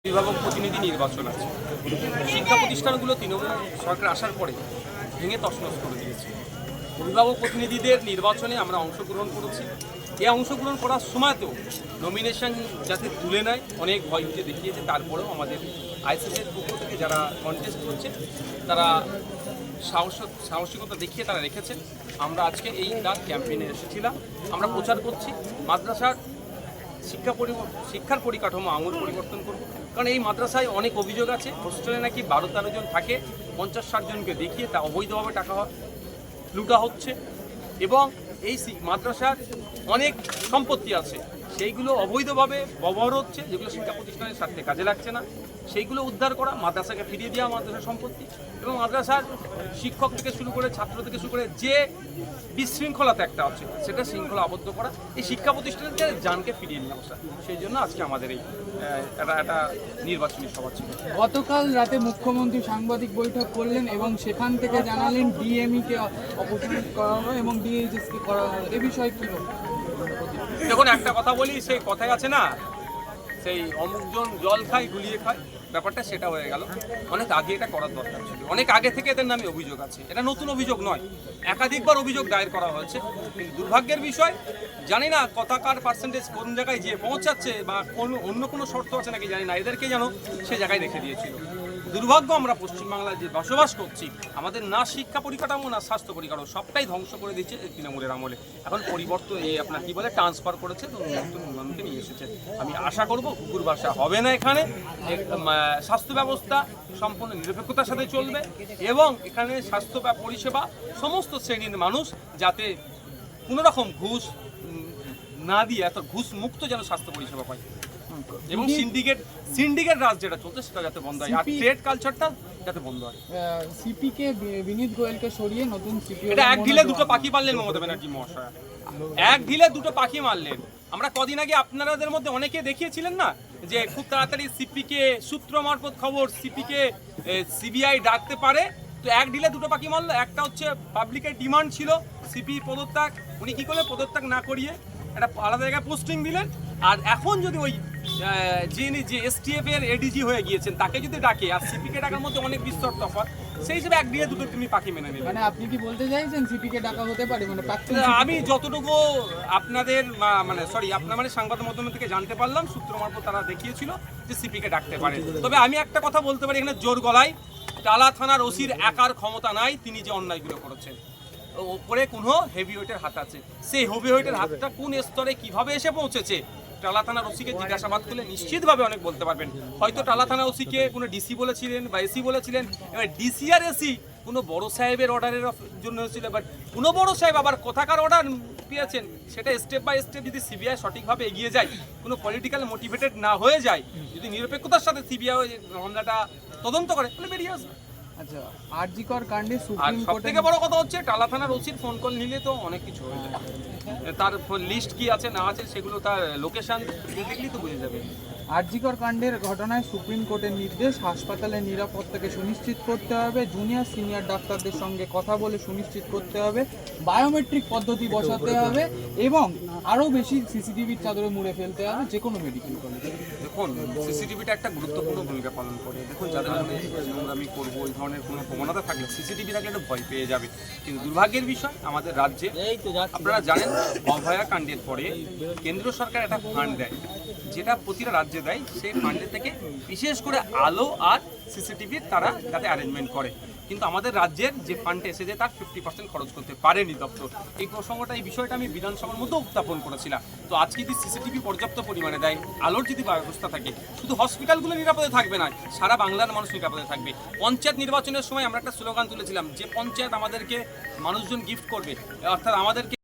অভিভাবক প্রতিনিধি নির্বাচন আছে। শিক্ষা প্রতিষ্ঠানগুলো তৃণমূল সরকার আসার পরে ভেঙে তছনছ করে দিয়েছে। অভিভাবক প্রতিনিধিদের নির্বাচনে আমরা অংশগ্রহণ করেছি। এই অংশগ্রহণ করার সময়তেও নমিনেশন যাতে তুলে নেয় অনেক ভয় ভীতি দেখিয়েছে। তারপরেও আমাদের আইসিএসের পক্ষ থেকে যারা কন্টেস্ট করছে তারা সাহসিকতা দেখিয়ে তারা রেখেছেন। আমরা আজকে এই ক্যাম্পেইনে এসেছিলাম। আমরা প্রচার করছি মাদ্রাসার শিক্ষার পরিকাঠামো আমূল পরিবর্তন করব। কারণ এই মাদ্রাসায় অনেক অভিযোগ আছে, হোস্টেলে নাকি 12-13 জন থাকে, 50-60 জনকে দেখিয়ে তা অবৈধভাবে টাকা লুটা হচ্ছে এবং এই মাদ্রাসার অনেক সম্পত্তি আছে সেইগুলো অবৈধভাবে ব্যবহার হচ্ছে, যেগুলো শিক্ষা প্রতিষ্ঠানের স্বার্থে কাজে লাগছে না, সেইগুলো উদ্ধার করা, মাদ্রাসাকে ফিরিয়ে দেওয়া মাদ্রাসার সম্পত্তি এবং মাদ্রাসার শিক্ষক থেকে শুরু করে ছাত্র থেকে শুরু করে যে বিশৃঙ্খলাতে একটা আছে সেটা শৃঙ্খলা আবদ্ধ করা, এই শিক্ষা প্রতিষ্ঠানের জানকে ফিরিয়ে নিয়ে আসা। সেই জন্য আজকে আমাদের এই একটা নির্বাচনী সভা ছিল। গতকাল রাতে মুখ্যমন্ত্রী সাংবাদিক বৈঠক করলেন এবং সেখান থেকে জানালেন ডিএমইকে অপসারণ করা হবে এবং ডিএইচএসকে করা হবে। এ বিষয়ে কি বলবেন? দেখুন, একটা কথা বলি, সেই কথায় আছে না, সেই অমুকজন জল খায় গুলিয়ে খায়, ব্যাপারটা সেটা হয়ে গেল। অনেক আগে এটা করার দরকার ছিল, অনেক আগে থেকে এদের নামে অভিযোগ আছে। এটা নতুন অভিযোগ নয়, একাধিকবার অভিযোগ দায়ের করা হয়েছে। কিন্তু দুর্ভাগ্যের বিষয়, জানি না কথাকার পার্সেন্টেজ কোন জায়গায় যে পৌঁছাচ্ছে বা অন্য কোনো শর্ত আছে নাকি জানি না, এদেরকে যেন সে জায়গায় রেখে দিয়েছিল। দুর্ভাগ্য, আমরা পশ্চিমবাংলায় যে বসবাস করছি, আমাদের না শিক্ষা পরিকাঠামো না স্বাস্থ্য পরিকাঠামো সবটাই ধ্বংস করে দিচ্ছে তৃণমূলের আমলে। এখন পরিবর্তন আপনার কি বলে ট্রান্সফার করেছে, তো নতুন মানুষকে নিয়ে এসেছে। আমি আশা করব কুকুর বাসা হবে না এখানে, স্বাস্থ্য ব্যবস্থা সম্পূর্ণ নিরপেক্ষতার সাথে চলবে এবং এখানে স্বাস্থ্য পরিষেবা সমস্ত শ্রেণীর মানুষ যাতে কোনো রকম ঘুষ না দিয়ে এত ঘুষ মুক্ত যেন স্বাস্থ্য পরিষেবা পায় এবং সিন্ডিকেট রাজ যেটা চলছে সেটা যাতে বন্ধ হয় আর ট্রেড কালচারটা যাতে বন্ধ হয়। সিপিকে বিনীত গোয়েলকে সরিয়ে নতুন সিপি, এটা এক ঢিলে দুটো পাখি মারলেন মমতা ব্যানার্জি মহাশয়, এক ঢিলে দুটো পাখি মারলেন। আমরা কদিন আগে আপনাদের মধ্যে অনেকে দেখিয়েছিলেন না যে খুব তাড়াতাড়ি সিপিকে সূত্র মারফত খবর সিপিকে সিবিআই ডাকতে পারে, তো এক ঢিলে দুটো পাখি মারলো। একটা হচ্ছে পাবলিকের ডিমান্ড ছিল সিপি পদত্যাগ, উনি কি করলেন পদত্যাগ না করিয়ে একটা আলাদা জায়গায় পোস্টিং দিলেন। আর এখন যদি ওই যিনি যে এসটিএফ এর এডিজি হয়ে গিয়েছেন তাকে যদি ডাকে আর সিপিকে ডাকার মধ্যে অনেক বিস্তর তফাৎ, সেই হিসেবে এক দিয়ে দুটো তুমি পাখি মেনে নেবে। মানে আপনি কি বলতে চাইছেন সিপিকে ডাকা হতে পারে? মানে আমি যতটুকু আপনাদের আপনার সংবাদ মাধ্যম থেকে জানতে পারলাম, সূত্র মারফত তারা দেখিয়েছিল যে সিপিকে ডাকতে পারে। তবে আমি একটা কথা বলতে পারি, এখানে জোর গলায় টালা থানার ওসির একার ক্ষমতা নাই, তিনি যে অন্যায়গুলো করেছেন ওপরে কোনো হেভিওয়েটের হাত আছে। সেই হেভিওয়েটের হাতটা কোন স্তরে কিভাবে এসে পৌঁছেছে টালা থানার ওসিকে জিজ্ঞাসাবাদ করলে নিশ্চিতভাবে অনেক বলতে পারবেন। হয়তো টালা থানার ওসিকে কোনো ডিসি বলেছিলেন বা এসি বলেছিলেন, এবার ডিসি আর এসি কোনো বড় সাহেবের অর্ডারের জন্য হয়েছিল, বাট কোনো বড় সাহেব আবার কোথাকার অর্ডার পেয়েছেন সেটা স্টেপ বাই স্টেপ যদি সিবিআই সঠিকভাবে এগিয়ে যায়, কোনো পলিটিক্যাল মোটিভেটেড না হয়ে যায়, যদি নিরপেক্ষতার সাথে সিবিআই মামলাটা তদন্ত করে তাহলে বেরিয়ে আসবে। আচ্ছা, আরজিকর কাণ্ডে আর সুপ্রিম সব কোর্টে থেকে বড় কথা হচ্ছে টালা থানার ওসির ফোন কল নিলে তো অনেক কিছু হয়ে যায়, তার লিস্ট কি আছে না আছে সেগুলো তার লোকেশন দেখলেই তো বুঝে যাবে। আরজিকর কাণ্ডের ঘটনায় সুপ্রিম কোর্টের নির্দেশ, হাসপাতালের নিরাপত্তাকে সুনিশ্চিত করতে হবে, জুনিয়র সিনিয়র ডাক্তারদের সঙ্গে কথা বলে সুনিশ্চিত করতে হবে, বায়োমেট্রিক পদ্ধতি বসাতে হবে এবং আরও বেশি সিসিটিভির চাদরে মুড়ে ফেলতে হবে যে কোনো মেডিকেল কলেজে। দেখুন, সিসিটিভিটা একটা গুরুত্বপূর্ণ ভূমিকা পালন করে। দেখুন, যাদের মনে আমি করবো এই ধরনের কোনো প্রবণতা থাকলে সিসিটিভি থাকলে একটা ভয় পেয়ে যাবে। কিন্তু দুর্ভাগ্যের বিষয়, আমাদের রাজ্যে আপনারা জানেন অভয়া কাণ্ডের পরে কেন্দ্র সরকার একটা ফান্ড দেয়, যেটা প্রতিটা রাজ্যে দেয়। সেই ফান্ডের থেকে বিশেষ করে আলো আর সিসিটিভির তারা যাতে অ্যারেঞ্জমেন্ট করে, কিন্তু আমাদের রাজ্যের যে ফান্ডে এসেছে তার 50% খরচ করতে পারেনি দপ্তর। এই প্রসঙ্গটা, এই বিষয়টা আমি বিধানসভার মধ্যে উত্থাপন করেছিলাম। তো আজকে যদি সিসিটিভি পর্যাপ্ত পরিমাণে দেয়, আলোর যদি ব্যবস্থা থাকে, শুধু হসপিটালগুলো নিরাপদে থাকবে না, সারা বাংলার মানুষ নিরাপদে থাকবে। পঞ্চায়েত নির্বাচনের সময় আমরা একটা স্লোগান তুলেছিলাম যে পঞ্চায়েত আমাদেরকে মানুষজন গিফট করবে, অর্থাৎ আমাদেরকে